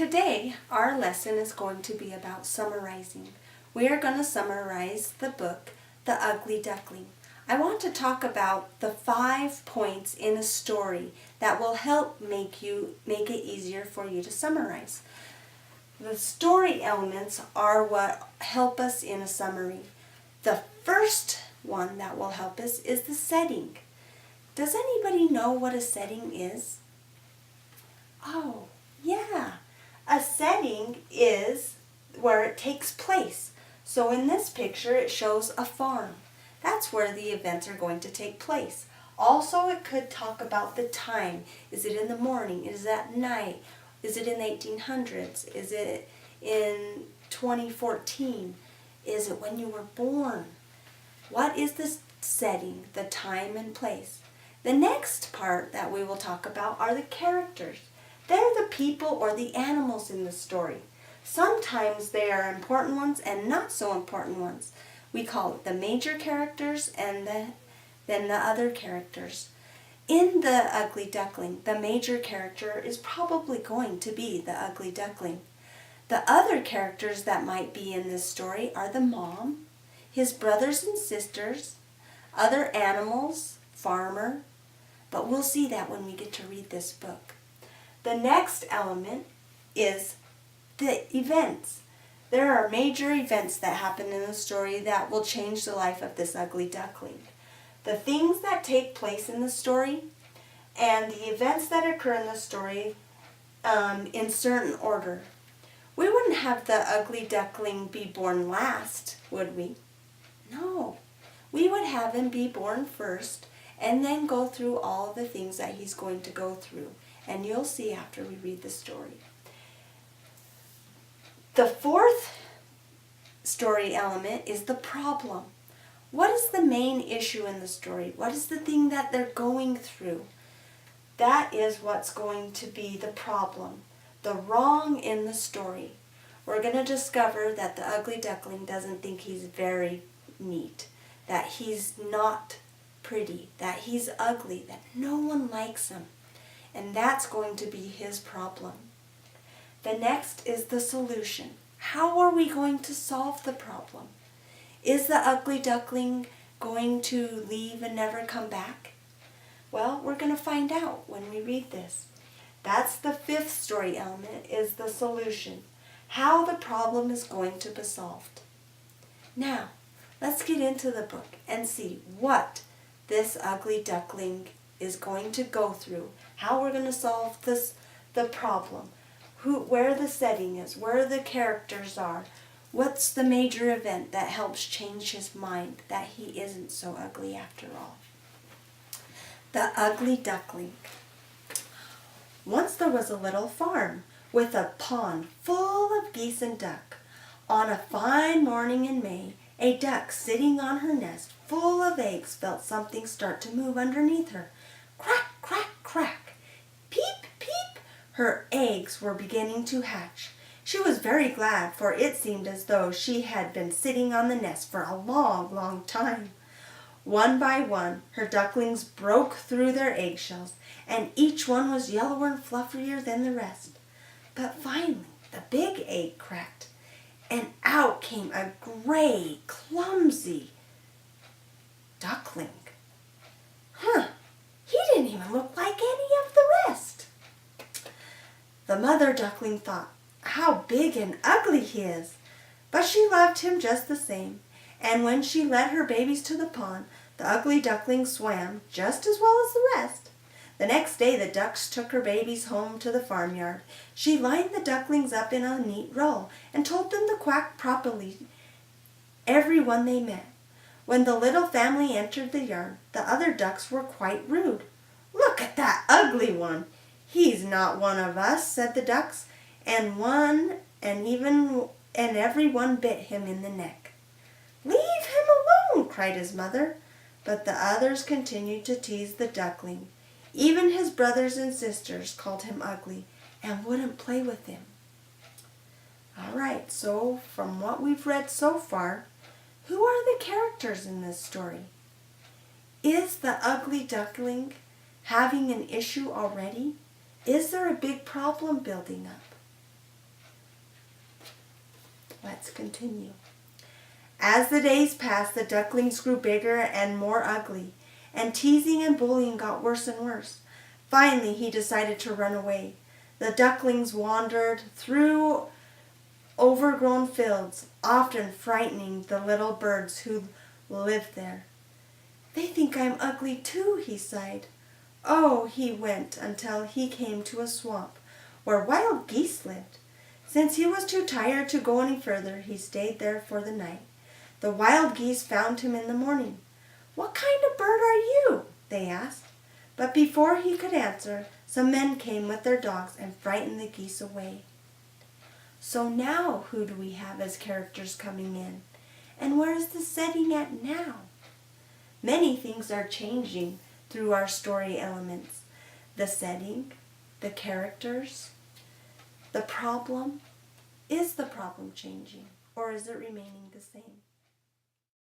Today, our lesson is going to be about summarizing. We are going to summarize the book, The Ugly Duckling. I want to talk about the 5 points in a story that will help make it easier for you to summarize. The story elements are what help us in a summary. The first one that will help us is the setting. Does anybody know what a setting is? Oh, yeah. A setting is where it takes place. So in this picture it shows a farm. That's where the events are going to take place. Also, it could talk about the time. Is it in the morning? Is it at night? Is it in the 1800s? Is it in 2014? Is it when you were born? What is the setting, the time and place? The next part that we will talk about are the characters. They're the people or the animals in the story. Sometimes they are important ones and not so important ones. We call it the major characters and then the other characters. In The Ugly Duckling, the major character is probably going to be the ugly duckling. The other characters that might be in this story are the mom, his brothers and sisters, other animals, farmer, but we'll see that when we get to read this book. The next element is the events. There are major events that happen in the story that will change the life of this ugly duckling. The things that take place in the story and the events that occur in the story in certain order. We wouldn't have the ugly duckling be born last, would we? No. We would have him be born first and then go through all the things that he's going to go through. And you'll see after we read the story. The fourth story element is the problem. What is the main issue in the story? What is the thing that they're going through? That is what's going to be the problem, the wrong in the story. We're going to discover that the ugly duckling doesn't think he's very neat, that he's not pretty, that he's ugly, that no one likes him. And that's going to be his problem. The next is the solution. How are we going to solve the problem? Is the ugly duckling going to leave and never come back? Well, we're going to find out when we read this. That's the fifth story element, is the solution. How the problem is going to be solved. Now, let's get into the book and see what this ugly duckling is going to go through, how we're going to solve the problem, where the setting is, where the characters are, what's the major event that helps change his mind, that he isn't so ugly after all. The Ugly Duckling. Once there was a little farm with a pond full of geese and duck. On a fine morning in May, a duck sitting on her nest full of eggs felt something start to move underneath her. Crack, crack, crack. Peep, peep. Her eggs were beginning to hatch. She was very glad, for it seemed as though she had been sitting on the nest for a long, long time. One by one, her ducklings broke through their eggshells, and each one was yellower and fluffier than the rest. But finally, the big egg cracked, and out came a gray, clumsy duckling. He didn't even look like any of the rest. The mother duckling thought, how big and ugly he is. But she loved him just the same, and when she led her babies to the pond, the ugly duckling swam just as well as the rest. The next day the ducks took her babies home to the farmyard. She lined the ducklings up in a neat row and told them to quack properly every one they met. When the little family entered the yard, the other ducks were quite rude. Look at that ugly one. He's not one of us, said the ducks, and every one bit him in the neck. Leave him alone, cried his mother. But the others continued to tease the duckling. Even his brothers and sisters called him ugly and wouldn't play with him. All right, so from what we've read so far, who are the characters in this story? Is the ugly duckling having an issue already? Is there a big problem building up? Let's continue. As the days passed, the ducklings grew bigger and more ugly, and teasing and bullying got worse and worse. Finally, he decided to run away. The ducklings wandered through overgrown fields, often frightening the little birds who lived there. "They think I'm ugly too," he sighed. Oh, he went until he came to a swamp where wild geese lived. Since he was too tired to go any further, he stayed there for the night. The wild geese found him in the morning. "What kind of bird are you?" they asked. But before he could answer, some men came with their dogs and frightened the geese away. So now who do we have as characters coming in? And where is the setting at now? Many things are changing through our story elements. The setting, the characters, the problem. Is the problem changing, or is it remaining the same?